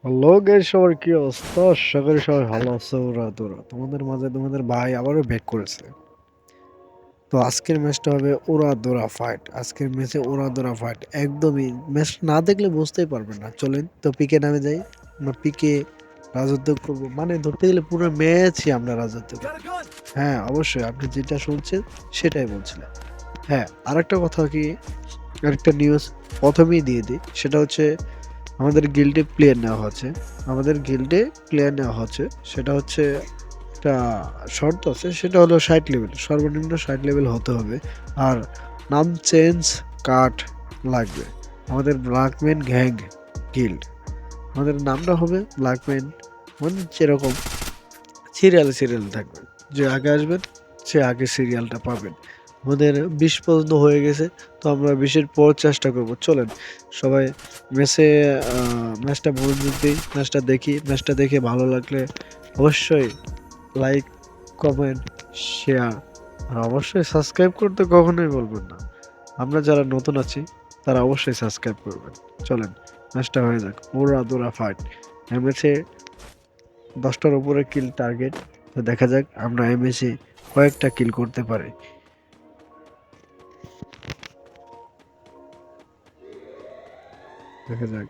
Hello guys, সবার কি অবস্থা? আশা করি সবাই ভালো আছে। ওরা তোরা তোমাদের মাঝে তোমাদের ভাই আবারও ব্যাক করেছে। তো আজকের ম্যাচটা হবে ওরা দোরা ফাইট। আজকের ম্যাচে ওরা দোরা ফাইট, একদমই ম্যাচ না দেখলে বুঝতেই পারবেন না। চলেন তো পিকে নামে যাই। আমরা পিকে রাজত্ব করবো, মানে ধরতে গেলে পুরো ম্যাচই আমরা রাজত্ব করবো। হ্যাঁ, অবশ্যই আপনি যেটা শুনছেন সেটাই বলছিলেন। হ্যাঁ, আরেকটা কথা কি, আরেকটা নিউজ প্রথমেই দিয়ে দিই, সেটা হচ্ছে আমাদের গিল্ডে প্লেয়ার নেওয়া হচ্ছে। আমাদের গিল্ডে প্লেয়ার নেওয়া হচ্ছে, সেটা হচ্ছে একটা শর্ত আছে, সেটা হলো 60 লেভেল, সর্বনিম্ন 60 লেভেল হতে হবে। আর নাম চেঞ্জ কার্ড লাগবে। আমাদের ব্ল্যাকম্যান গ্যাং গিল্ড, আমাদের নামটা হবে ব্ল্যাকম্যান, মানে যেরকম সিরিয়াল সিরিয়াল থাকবে, যে আগে আসবেন সে আগে সিরিয়ালটা পাবেন। আমাদের 20 পর্যন্ত হয়ে গেছে, তো আমরা 20-এর পর চেষ্টা করব। চলেন সবাই ম্যাচে ম্যাচটা মনোযোগ দিই, ম্যাচটা দেখি। ম্যাচটা দেখে ভালো লাগলে অবশ্যই লাইক, কমেন্ট, শেয়ার, আর অবশ্যই সাবস্ক্রাইব করতে কখনোই বলবেন না। আমরা যারা নতুন আছি তারা অবশ্যই সাবস্ক্রাইব করবেন। চলেন ম্যাচটা হয়ে যাক, ওরা দোরা ফাইট। ম্যাচে 10টার উপরে কিল টার্গেট। তো দেখা যাক আমরা এমএসি কয়েকটা কিল করতে পারি। দেখা যাক।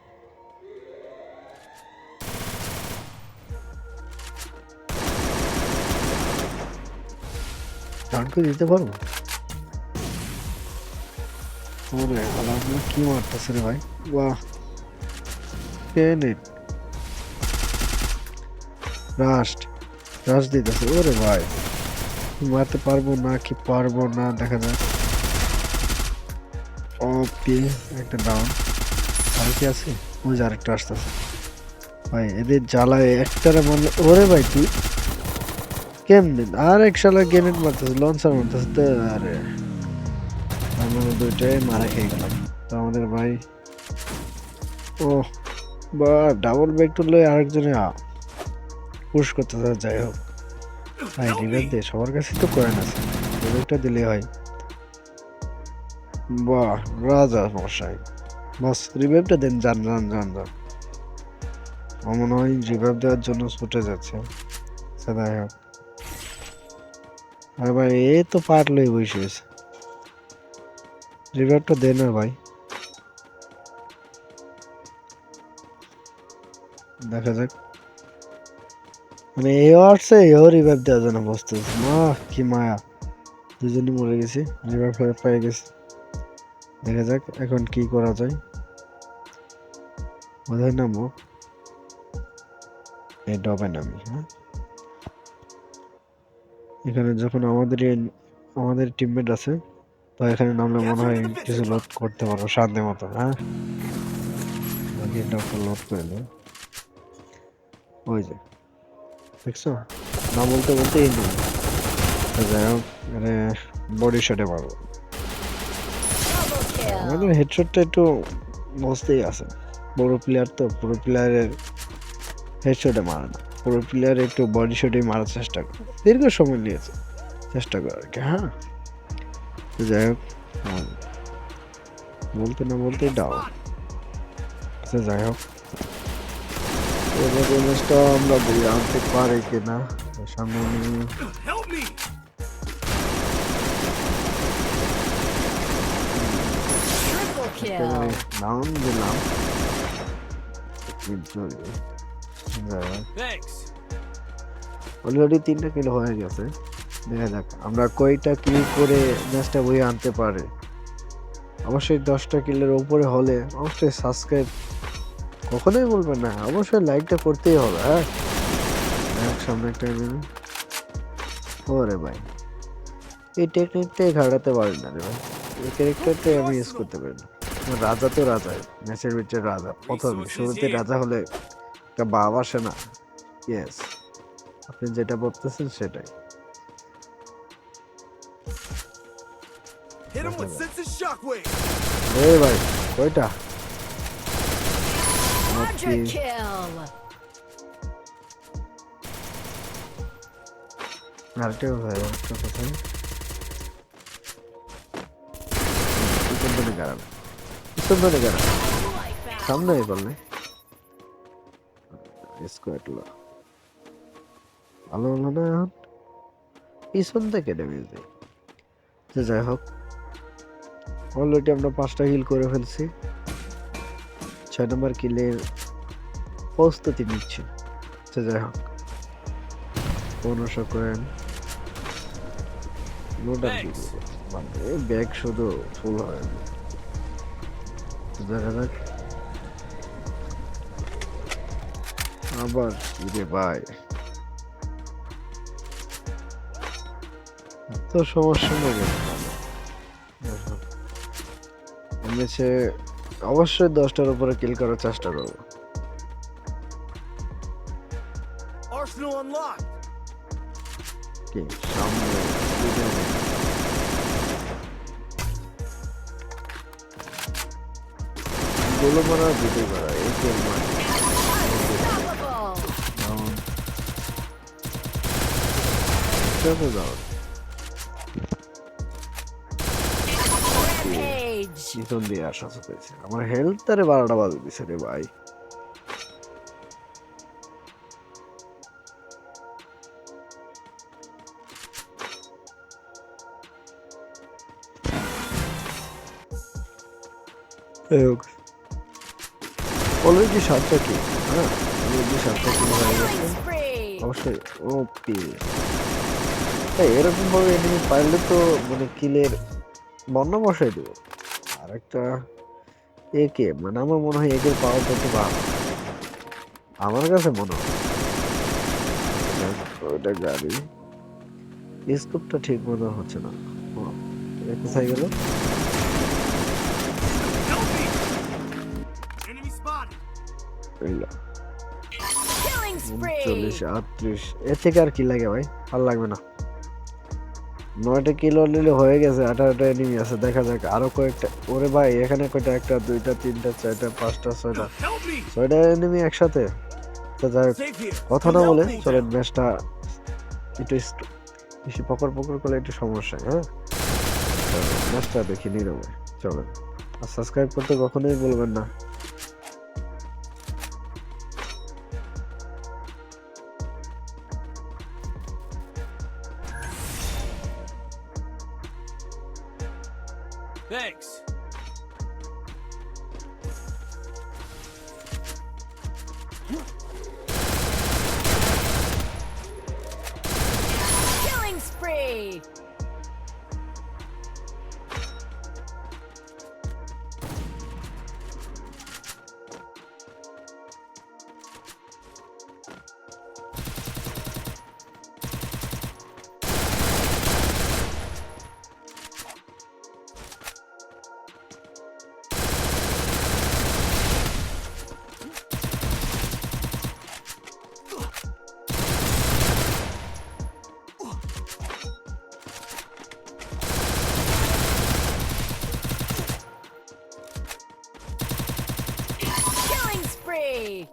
টার্গেট দিতে পারবো? ওরে আলাদা কি মারতেছে রে ভাই! বাহ, টেনেট রাস্ট রাশ দিতেছে। ওরে ভাই, মারতে পারবো না কি পারবো না, দেখা যাক। ওকে, একটা ডাউন। আর কি আছে? ওই যে আরেকটা আসতেছে। ভাই এদের জ্বালায় একটারে মারলে, ওরে ভাই তুই কেমনে আর এক শালা গ্রেনেড মারতেছে, লঞ্চার মারতেছে তো। আরে আমরা দুইটাই মারা খেয়ে গেলাম। তো আমাদের ভাই, ও বা ডাবল ব্যাক তুললে আরেকজনে পুশ করতেছে। যাই হোক ভাই, রিভাইভ দে, সবার কাছে তো কয়েন আছে, রিভাইভটা দিলে হয়। বাহ, রাজা মশাই, বস রিভাইভটা দেন, যান যান যান যান। আমার মনে হয় রিভাইভ দেওয়ার জন্য ছুটে যাচ্ছে। আচ্ছা, যাই হোক। আরে ভাই এ তো পারলেই বসে আছে, রিভাইভটা দে না ভাই। দেখা যাক, মানে এও আসছে, এও রিভাইভ দেওয়ার জন্য বসতেছে। মা কি মায়া, দুজনই মরে গেছি, রিভাইভ পেয়ে গেছি। দেখা যাক এখন কি করা যায়। বোধহয় নামবো এই ডবে নামি। হ্যাঁ, এখানে যখন আমাদের টিমমেট আছে, তো এখানে নামলে মনে হয় কিছু লোড করতে পারবো শান্তি মতো। হ্যাঁ, বাকি ডবটা লোড করে দেবো। ওই যে দেখছো, না বলতে বলতে এই নেই। তো যাই হোক, মানে বডি শটে মারবো। Double আমাদের kill. হেডশটটা একটু বুঝতেই আছে, বড় প্লেয়ার তো, পুরো প্লেয়ারের হেডশটে মারে না, পুরো প্লেয়ার একটু বডি শটে মারার চেষ্টা করে, দীর্ঘ সময় নিয়েছে চেষ্টা করে আর কি। হ্যাঁ, তো যাই হোক, বলতে না বলতেই ডাউন। আচ্ছা যাই হোক, এবার এই ম্যাচটা আমরা বই আনতে পারি কিনা। সামনে Triple একেবারে kill. ডাউন দিলাম, কিন্তু অলরেডি 3টা কিল হয়ে গেছে। দেখা যাক আমরা কয়টা কিল করে ম্যাচটা বই আনতে পারে। অবশ্যই 10টা কিলের উপরে হলে অবশ্যই সাবস্ক্রাইব কখনোই বলবেন না, অবশ্যই লাইকটা করতেই হবে। হ্যাঁ, সামনে একটা enemy। ওরে ভাই, এই টেকনিকটাই ঘাটাতে পারি না রে ভাই, এই ক্যারেক্টারটাই আমি ইউজ করতে পারি না। রাজা তো রাজাই, ম্যাচের ভিতরে রাজা, প্রথমে শুরুতে রাজা হলে একটা ভাব আসে না। ইয়েস, আপনি যেটা বলতেছেন সেটাই। দেখা যাক। এ ভাই কয়টা? ওকে, Quadra kill. আরেকটা ভাই, আরেকটা কোথায়? পিছন দিকে গাড়াবে, পিছন দিকে গাড়াবে, Life out. সামনে করলে। স্কোয়াড লো ভালো হলো না এখন পিছন থেকে ড্যামেজ দেয় তো যাই হোক অলরেডি আমরা 5টা হিল করে ফেলছি 6 নম্বর কিলের প্রস্তুতি নিচ্ছি তো যাই হোক 1500 কয়েন লোডার মানে ব্যাগ শুধু ফুল হয় না তো দেখা যাক আবার কি রে ভাই তো সমস্যা নেই ম্যাচে অবশ্যই 10টার উপরে কিল করার চেষ্টা করবো Arsenal unlocked. কি সামনে গোল মারা দিতে পারা এই গেম মানে Unstoppable. যাও Rampage. পিছন দিয়ে আসা পেয়েছে আমার হেলথ তারে 12টা বাজে দিছে রে ভাই অলরেডি 7টা কি হ্যাঁ অলরেডি 7টা কি হয়ে গেছে Killing spree. অবশ্যই ওপি এরকম ভাবে এনিমি পাইলে তো মানে কিলের বন্যা বসাই দেব আর একটা একে মানে আমার মনে হয় একের পাওয়ার করতে ভালো আমার কাছে মনে হয় ওটা গাড়ি স্কোপটা ঠিক মতো হচ্ছে না এটা কোথায় গেল Help me! Enemy spotted. এইলা Killing spree. 39 38 এর থেকে আর কি লাগে ভাই ভালো লাগবে না 9টা কিলো অলরেডি হয়ে গেছে 18টা এনিমি আছে দেখা যাক আরো কয়েকটা ওরে ভাই এখানে কয়টা 1টা 2টা 3টা 4টা 5টা 6টা Help me! 6টা এনিমি একসাথে তো যাই হোক, Safe here. কথা না Help বলে me. চলেন ম্যাচটা একটু বেশি পকর পকর করলে একটু সমস্যা হ্যাঁ ম্যাচটা দেখি নিরবে চলেন আর সাবস্ক্রাইব করতে কখনোই বলবেন না Thanks. Killing spree. Killing spree.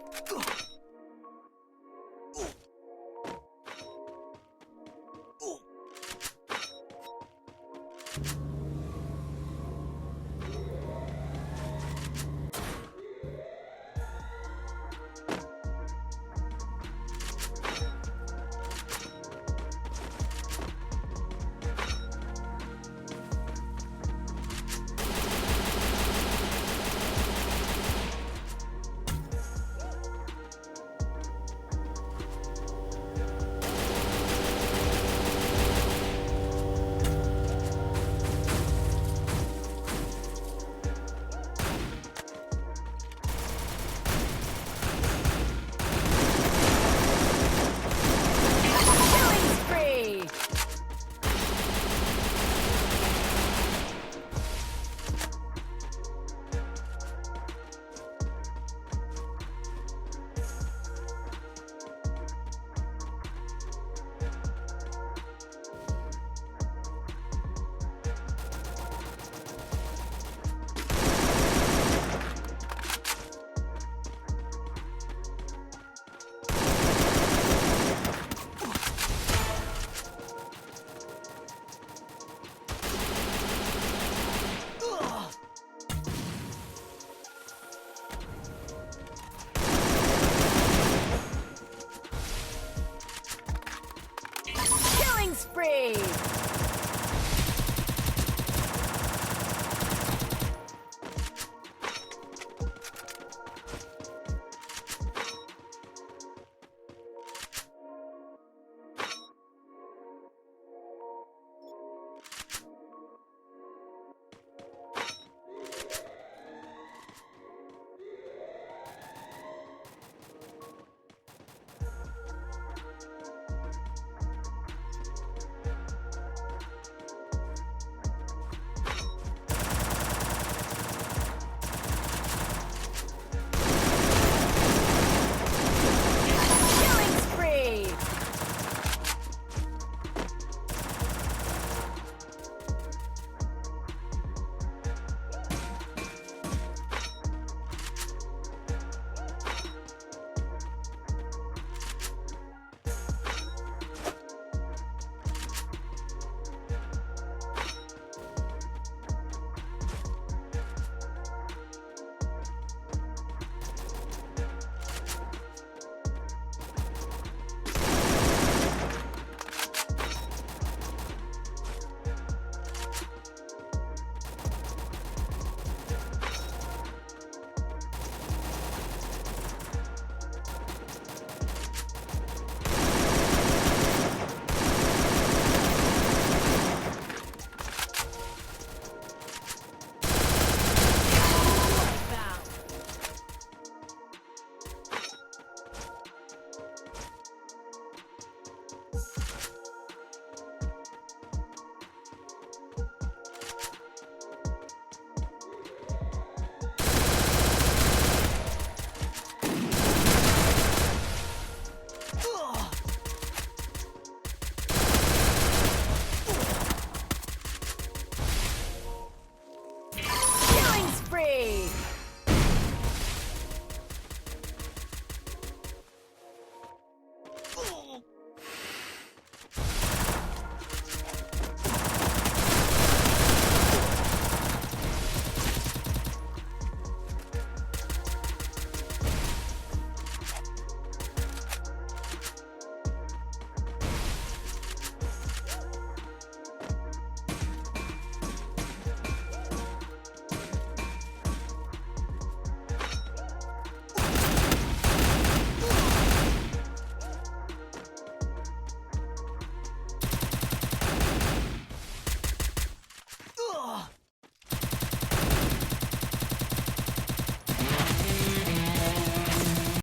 spree!